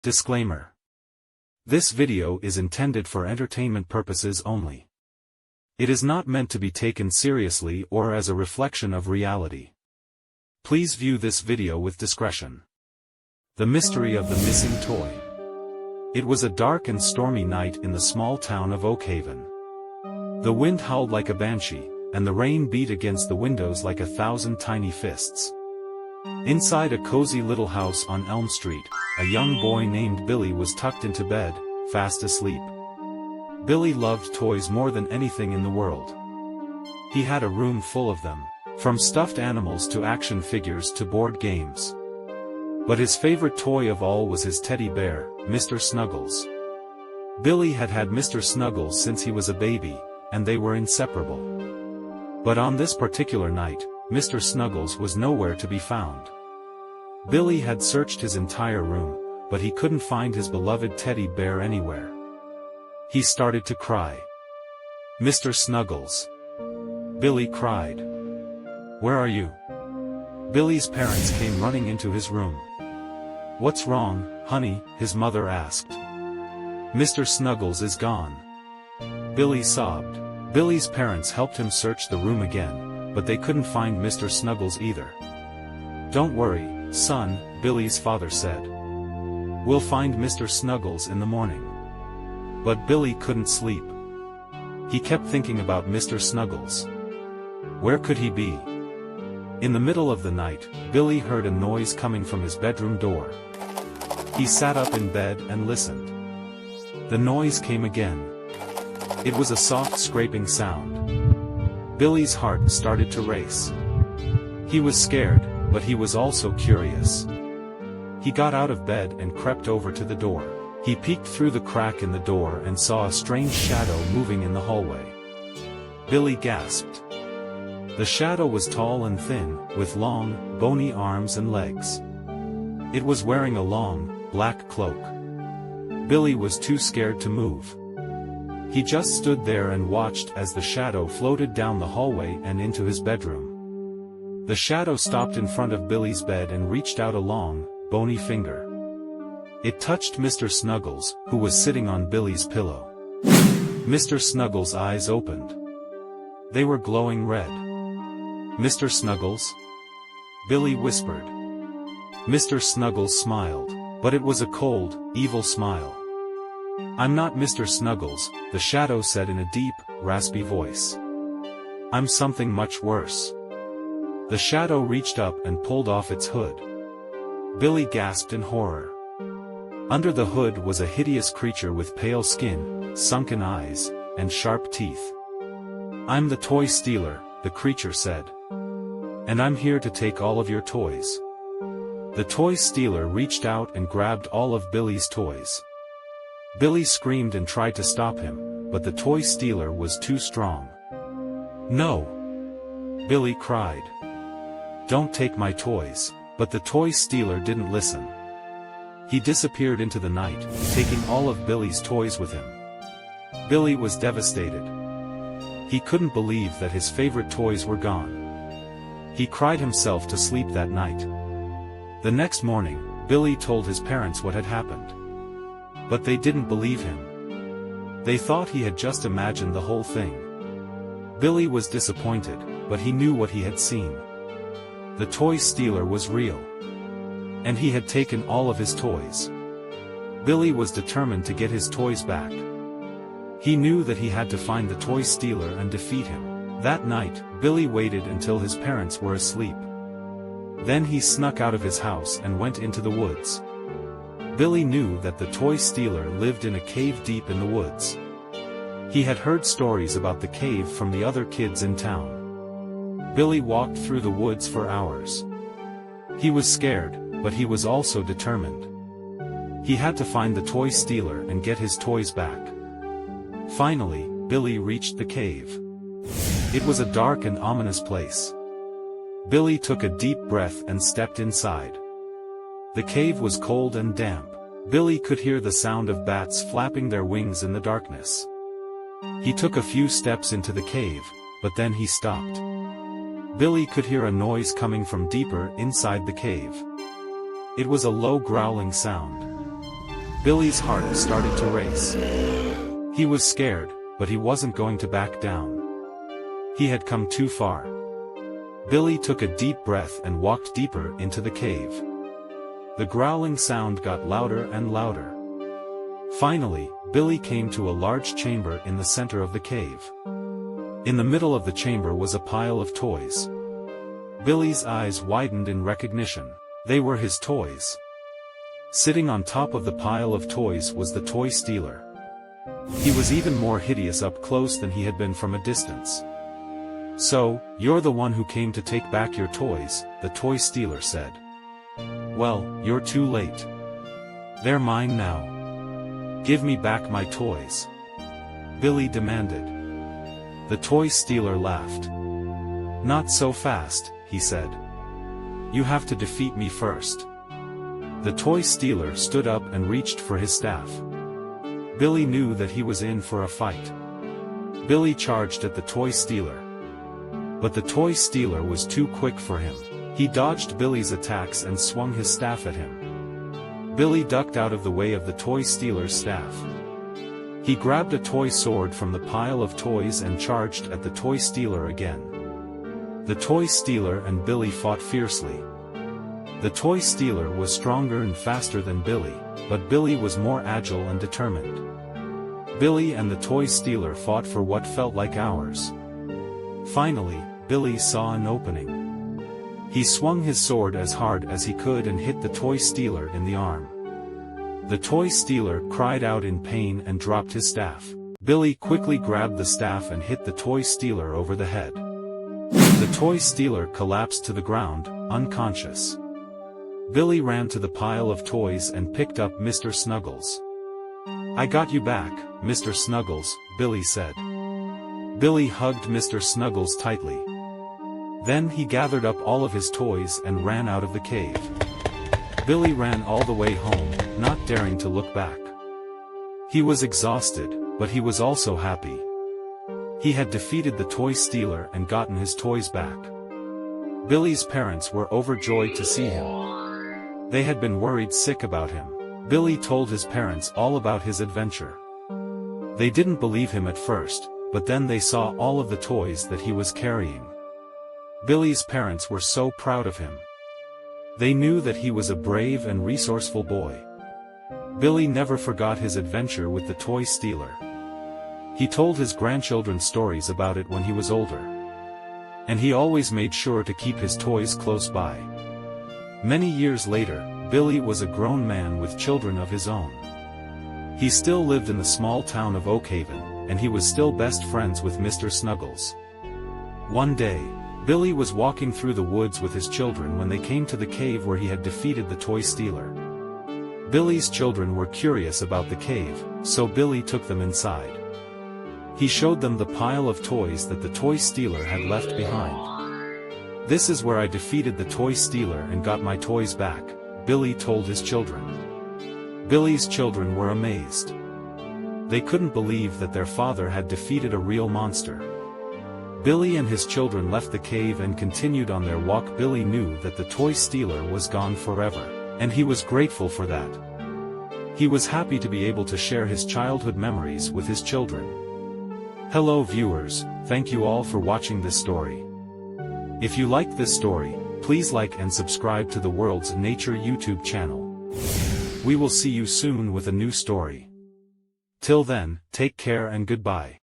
Disclaimer. This video is intended for entertainment purposes only. It is not meant to be taken seriously or as a reflection of reality. Please view this video with discretion. The mystery of the missing toy. It was a dark and stormy night in the small town of Oakhaven. The wind howled like a banshee, and the rain beat against the windows like 1,000 tiny fists. Inside a cozy little house on Elm Street, a young boy named Billy was tucked into bed, fast asleep. Billy loved toys more than anything in the world. He had a room full of them, from stuffed animals to action figures to board games. But his favorite toy of all was his teddy bear, Mr. Snuggles. Billy had had Mr. Snuggles since he was a baby, and they were inseparable. But on this particular night, Mr. Snuggles was nowhere to be found. Billy had searched his entire room, but he couldn't find his beloved teddy bear anywhere. He started to cry. "Mr. Snuggles!" Billy cried. "Where are you?" Billy's parents came running into his room. "What's wrong, honey?" his mother asked. "Mr. Snuggles is gone," Billy sobbed. Billy's parents helped him search the room again, but they couldn't find Mr. Snuggles either. "Don't worry, son," Billy's father said. "We'll find Mr. Snuggles in the morning." But Billy couldn't sleep. He kept thinking about Mr. Snuggles. Where could he be? In the middle of the night, Billy heard a noise coming from his bedroom door. He sat up in bed and listened. The noise came again. It was a soft scraping sound. Billy's heart started to race. He was scared, but he was also curious. He got out of bed and crept over to the door. He peeked through the crack in the door and saw a strange shadow moving in the hallway. Billy gasped. The shadow was tall and thin, with long, bony arms and legs. It was wearing a long, black cloak. Billy was too scared to move. He just stood there and watched as the shadow floated down the hallway and into his bedroom. The shadow stopped in front of Billy's bed and reached out a long, bony finger. It touched Mr. Snuggles, who was sitting on Billy's pillow. Mr. Snuggles' eyes opened. They were glowing red. "Mr. Snuggles?" Billy whispered. Mr. Snuggles smiled, but it was a cold, evil smile. "I'm not Mr. Snuggles," the shadow said in a deep, raspy voice. "I'm something much worse." The shadow reached up and pulled off its hood. Billy gasped in horror. Under the hood was a hideous creature with pale skin, sunken eyes, and sharp teeth. "I'm the toy stealer," the creature said. "And I'm here to take all of your toys." The toy stealer reached out and grabbed all of Billy's toys. Billy screamed and tried to stop him, but the toy stealer was too strong. "No!" Billy cried. "Don't take my toys." But the toy stealer didn't listen. He disappeared into the night, taking all of Billy's toys with him. Billy was devastated. He couldn't believe that his favorite toys were gone. He cried himself to sleep that night. The next morning, Billy told his parents what had happened. But they didn't believe him. They thought he had just imagined the whole thing. Billy was disappointed, but he knew what he had seen. The toy stealer was real. And he had taken all of his toys. Billy was determined to get his toys back. He knew that he had to find the toy stealer and defeat him. That night, Billy waited until his parents were asleep. Then he snuck out of his house and went into the woods. Billy knew that the toy stealer lived in a cave deep in the woods. He had heard stories about the cave from the other kids in town. Billy walked through the woods for hours. He was scared, but he was also determined. He had to find the toy stealer and get his toys back. Finally, Billy reached the cave. It was a dark and ominous place. Billy took a deep breath and stepped inside. The cave was cold and damp. Billy could hear the sound of bats flapping their wings in the darkness. He took a few steps into the cave, but then he stopped. Billy could hear a noise coming from deeper inside the cave. It was a low growling sound. Billy's heart started to race. He was scared, but he wasn't going to back down. He had come too far. Billy took a deep breath and walked deeper into the cave. The growling sound got louder and louder. Finally, Billy came to a large chamber in the center of the cave. In the middle of the chamber was a pile of toys. Billy's eyes widened in recognition. They were his toys. Sitting on top of the pile of toys was the toy stealer. He was even more hideous up close than he had been from a distance. "So, you're the one who came to take back your toys," the toy stealer said. "Well, you're too late. They're mine now. Give me back my toys," Billy demanded. The toy stealer laughed. "Not so fast," he said. "You have to defeat me first." The toy stealer stood up and reached for his staff. Billy knew that he was in for a fight. Billy charged at the toy stealer. But the toy stealer was too quick for him. He dodged Billy's attacks and swung his staff at him. Billy ducked out of the way of the toy stealer's staff. He grabbed a toy sword from the pile of toys and charged at the toy stealer again. The toy stealer and Billy fought fiercely. The toy stealer was stronger and faster than Billy, but Billy was more agile and determined. Billy and the toy stealer fought for what felt like hours. Finally, Billy saw an opening. He swung his sword as hard as he could and hit the toy stealer in the arm. The toy stealer cried out in pain and dropped his staff. Billy quickly grabbed the staff and hit the toy stealer over the head. The toy stealer collapsed to the ground, unconscious. Billy ran to the pile of toys and picked up Mr. Snuggles. "I got you back, Mr. Snuggles," Billy said. Billy hugged Mr. Snuggles tightly. Then he gathered up all of his toys and ran out of the cave. Billy ran all the way home, not daring to look back. He was exhausted, but he was also happy. He had defeated the toy stealer and gotten his toys back. Billy's parents were overjoyed to see him. They had been worried sick about him. Billy told his parents all about his adventure. They didn't believe him at first, but then they saw all of the toys that he was carrying. Billy's parents were so proud of him. They knew that he was a brave and resourceful boy. Billy never forgot his adventure with the toy stealer. He told his grandchildren stories about it when he was older. And he always made sure to keep his toys close by. Many years later, Billy was a grown man with children of his own. He still lived in the small town of Oakhaven, and he was still best friends with Mr. Snuggles. One day, Billy was walking through the woods with his children when they came to the cave where he had defeated the toy stealer. Billy's children were curious about the cave, so Billy took them inside. He showed them the pile of toys that the toy stealer had left behind. "This is where I defeated the toy stealer and got my toys back," Billy told his children. Billy's children were amazed. They couldn't believe that their father had defeated a real monster. Billy and his children left the cave and continued on their walk. Billy knew that the toy stealer was gone forever, and he was grateful for that. He was happy to be able to share his childhood memories with his children. Hello viewers, thank you all for watching this story. If you liked this story, please like and subscribe to the World's Nature YouTube channel. We will see you soon with a new story. Till then, take care and goodbye.